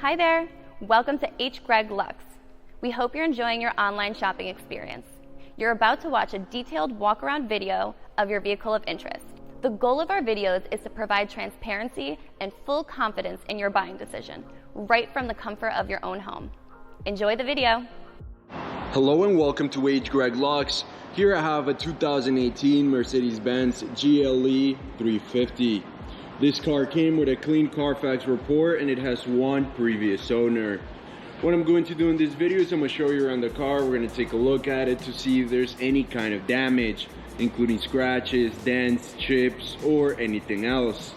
Hi there, welcome to Gle Lux. We hope you're enjoying your online shopping experience. You're about to watch a detailed walk-around video of your vehicle of interest. The goal of our videos is to provide transparency and full confidence in your buying decision, right from the comfort of your own home. Enjoy the video. Hello and welcome to Gle Lux. Here I have a 2018 Mercedes Benz Gle 350. This car came with a clean Carfax report and it has one previous owner. What I'm going to do in this video is I'm going to show you around the car. We're going to take a look at it to see if there's any kind of damage, including scratches, dents, chips, or anything else.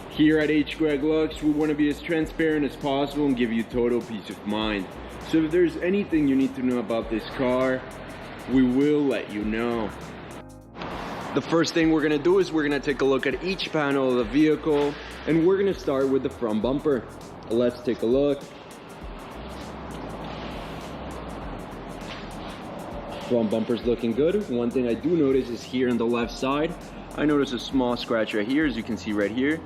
Here at Gle Lux, we want to be as transparent as possible and give you total peace of mind. So if there's anything you need to know about this car, we will let you know. The first thing we're going to do is we're going to take a look at each panel of the vehicle, and we're going to start with the front bumper. Let's take a look. Front bumper's looking good. One thing I do notice is here on the left side, I notice a small scratch right here, as you can see right here,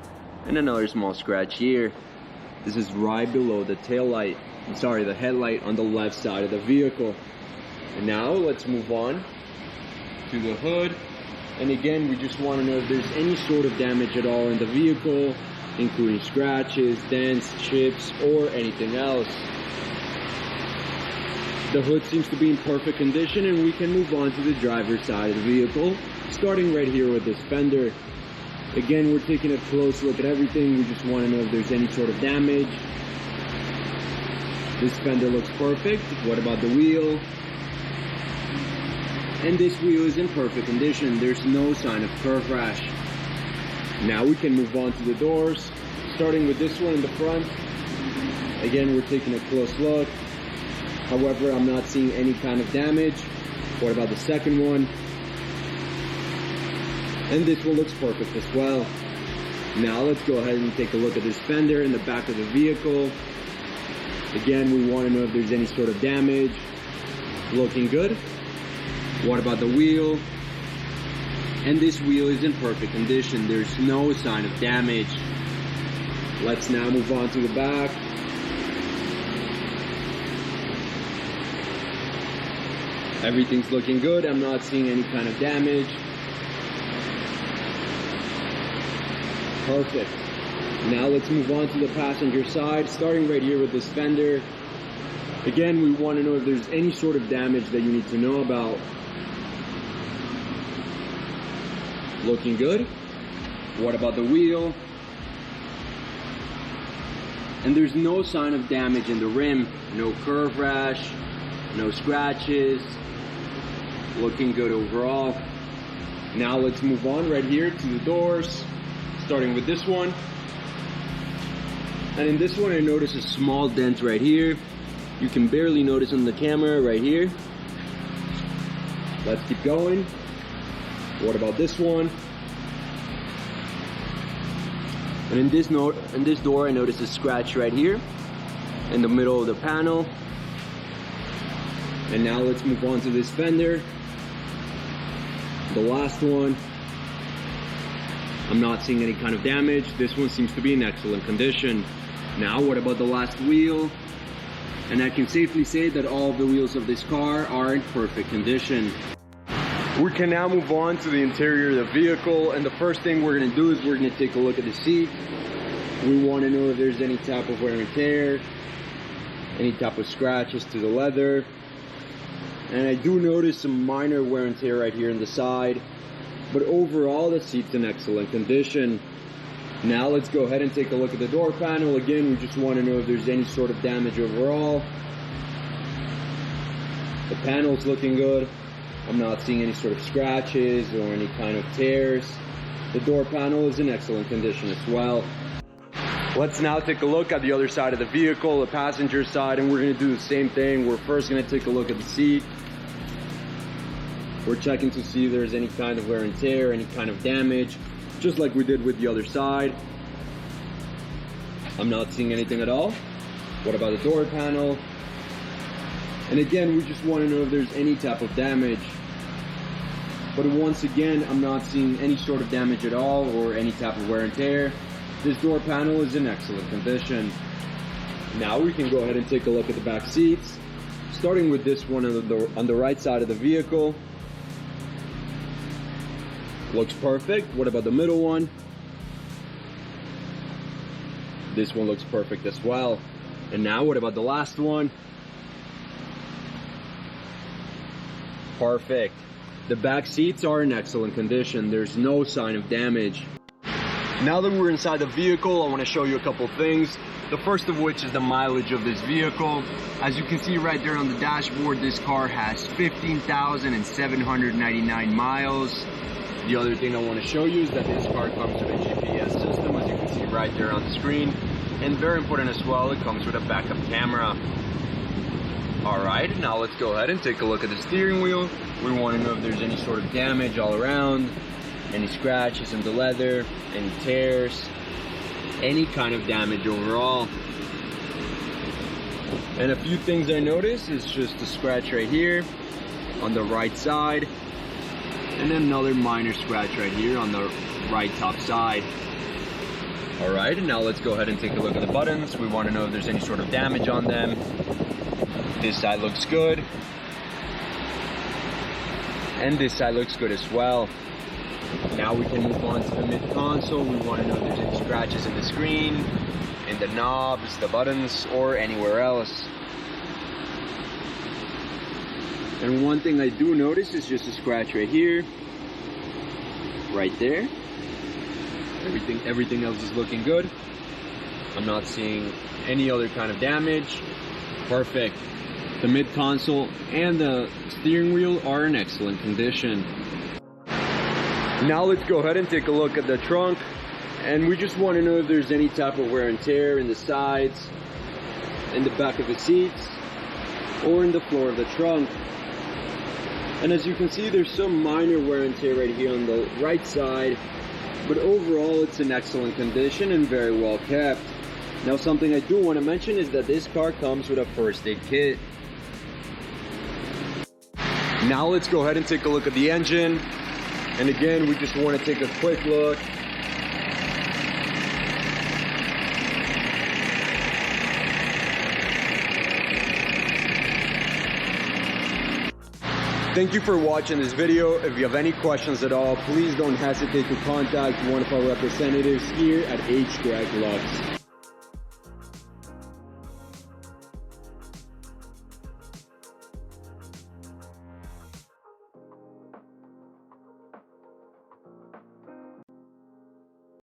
and another small scratch here. This is right below the the headlight on the left side of the vehicle. And now let's move on to the hood. And again, we just want to know if there's any sort of damage at all in the vehicle, including scratches, dents, chips, or anything else. The hood seems to be in perfect condition, and we can move on to the driver's side of the vehicle, starting right here with this fender. Again, we're taking a close look at everything. We just want to know if there's any sort of damage. This fender looks perfect. What about the wheel? And this wheel is in perfect condition. There's no sign of curve rash. Now we can move on to the doors, starting with this one in the front. Again, we're taking a close look. However, I'm not seeing any kind of damage. What about the second one? And this one looks perfect as well. Now let's go ahead and take a look at this fender in the back of the vehicle. Again, we want to know if there's any sort of damage. Looking good. What about the wheel? And this wheel is in perfect condition. There's no sign of damage. Let's now move on to the back. Everything's looking good. I'm not seeing any kind of damage. Perfect. Now let's move on to the passenger side, starting right here with this fender. Again, we want to know if there's any sort of damage that you need to know about. Looking good. What about the wheel? And there's no sign of damage in the rim. No curve rash, no scratches. Looking good overall. Now let's move on right here to the doors, starting with this one. And in this one, I notice a small dent right here. You can barely notice on the camera right here. Let's keep going. What about this one? And in this door, I notice a scratch right here in the middle of the panel. And now let's move on to this fender. The last one. I'm not seeing any kind of damage. This one seems to be in excellent condition. Now, what about the last wheel? And I can safely say that all of the wheels of this car are in perfect condition. We can now move on to the interior of the vehicle, and the first thing we're going to do is we're going to take a look at the seat. We want to know if there's any type of wear and tear, any type of scratches to the leather. And I do notice some minor wear and tear right here on the side, but overall the seat's in excellent condition. Now let's go ahead and take a look at the door panel. Again, we just want to know if there's any sort of damage overall. The panel's looking good. I'm not seeing any sort of scratches or any kind of tears. The door panel is in excellent condition as well. Let's now take a look at the other side of the vehicle, the passenger side, and we're going to do the same thing. We're first going to take a look at the seat. We're checking to see if there's any kind of wear and tear, any kind of damage, just like we did with the other side. I'm not seeing anything at all. What about the door panel? And again, we just want to know if there's any type of damage. But once again, I'm not seeing any sort of damage at all or any type of wear and tear. This door panel is in excellent condition. Now we can go ahead and take a look at the back seats. Starting with this one on the right side of the vehicle. Looks perfect. What about the middle one? This one looks perfect as well. And now what about the last one? Perfect. The back seats are in excellent condition. There's no sign of damage. Now that we're inside the vehicle, I want to show you a couple things. The first of which is the mileage of this vehicle. As you can see right there on the dashboard, this car has 15,799 miles. The other thing I want to show you is that this car comes with a GPS system, as you can see right there on the screen. And very important as well, it comes with a backup camera. Alright, now let's go ahead and take a look at the steering wheel. We want to know if there's any sort of damage all around, any scratches in the leather, any tears, any kind of damage overall. And a few things I noticed is just a scratch right here on the right side, and then another minor scratch right here on the right top side. Alright, and now let's go ahead and take a look at the buttons. We want to know if there's any sort of damage on them. This side looks good. And this side looks good as well. Now we can move on to the mid-console. We want to know if there's any scratches in the screen, in the knobs, the buttons, or anywhere else. And one thing I do notice is just a scratch right here, right there. Everything else is looking good. I'm not seeing any other kind of damage. Perfect. The mid-console and the steering wheel are in excellent condition. Now let's go ahead and take a look at the trunk. And we just want to know if there's any type of wear and tear in the sides, in the back of the seats, or in the floor of the trunk. And as you can see, there's some minor wear and tear right here on the right side, but overall it's in excellent condition and very well kept. Now something I do want to mention is that this car comes with a first aid kit. Now let's go ahead and take a look at the engine. And again, we just want to take a quick look. Thank you for watching this video. If you have any questions at all, please don't hesitate to contact one of our representatives here at Gle.